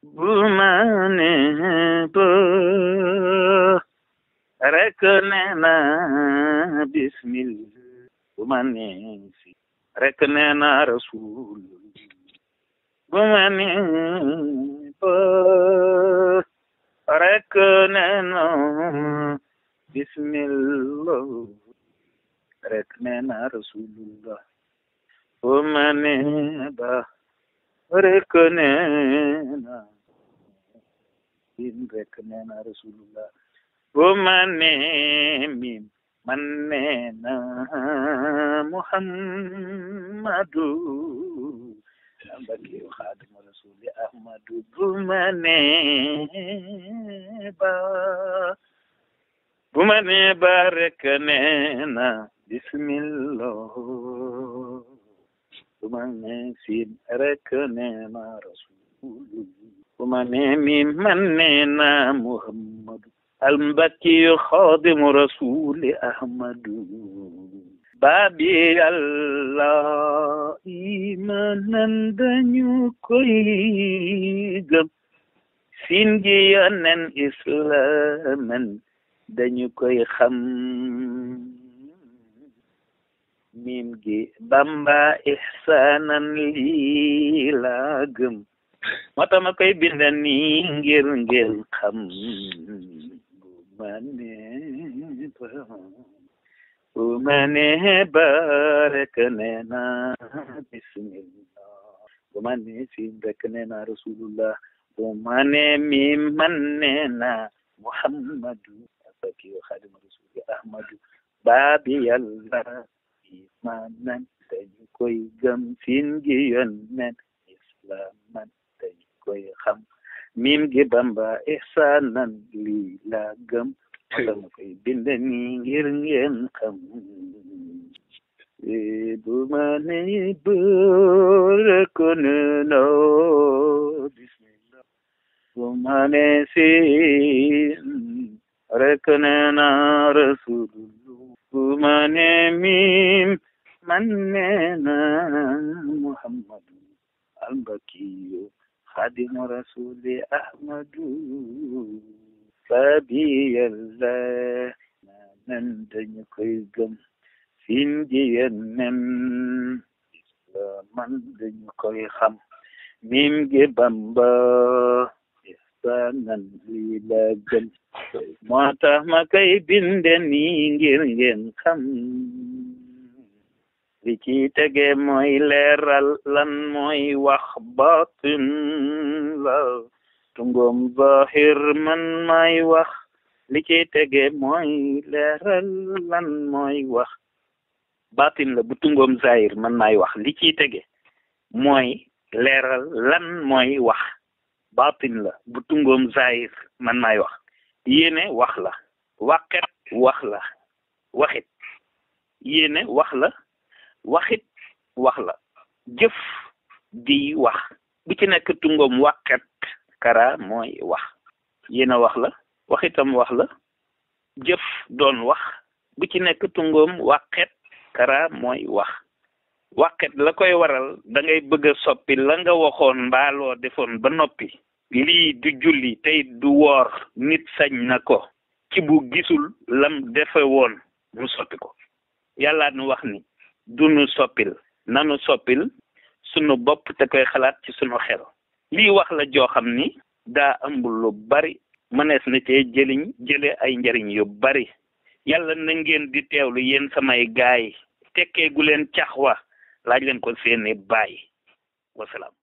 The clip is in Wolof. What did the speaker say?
bu ma nee ba rek nee na bismillah bu ma nee si rek nee na rasul bu ma nee ba rek nee na bismillah rek nee na rasulullah bu ma nee ba rek nee na rek nee na rasulullah bu ma nee mim man nee na muhammadu ambaki xaadimu rasuli ahmadu bu ma nee ba rek nee na bismillah bu ma nee sin rek nee na rasul bu ma nee mim man nee na muhammadu albaki xaadimu rasuli ahmadu baabi yàlla imanan dañu koy gëm siin gi yonen islaman dañu koy xam mim gi bamba ihsanan lii laa gëm moo tax ma koy binda nii ngir ngeen xam bu ma nee ba rek nee na bismillah bu ma nee siin rek nee na rasulullah bu ma nee mim man nee na muhammadu abaki xaadimu rasuli ahmadu baabi yàlla imanan dañu koy gëm siin gi yonen islaman dañu koy xam mim gi bamba ihsanan lii la gëm dama koy bind nii ngir ngeen xam bu ma nee ba rek nee na bismillah bu ma nee siin rek nee na rasulullah bu ma nee mim man nee na muhammadu albakiyu xaadimu rasuli ahmadu baabi yàlla nan dañu koy gëm siin gi yonen islaman dañu koy xam mim gi bamba ihsanan lii la gëm moo tax ma koy binde nii ngir ngeen xam li ci tege mooy leeral lan mooy wax batin la tungom zahir man may wax li ci tege mooy leeral lan mooy wax batin la bu tungom zahir man may wax li ci tege mooy leeral lan mooy wax batin la bu tungom zahir man may wax yéene wax la waqet wax la waxit yéene wax la waxit wax la jëf di wax bu ci nekk tungom waqet kara mooy wax yéena wax la waxitam wax la jëf doon wax bu ci nekk tungoom waqet kara mooy wax waqet la koy waral da ngay bëgg a soppi la nga waxoon mbaaloo defoon ba noppi lii du julli tey du woor nit sañ na ko ci bu gisul lam defe woon mu soppi ko yàlla nu wax ni du nu soppil nanu soppil sunu bopp te koy xalaat ci sunu xel lii wax la joo xam ni daa ëmb lu bari mënees na cee jële ay njariñ yu bari yàlla na ngeen di teewlu yéen samay gaay tekkee gu leen cax wa laaj leen ko seeni baay wasalaam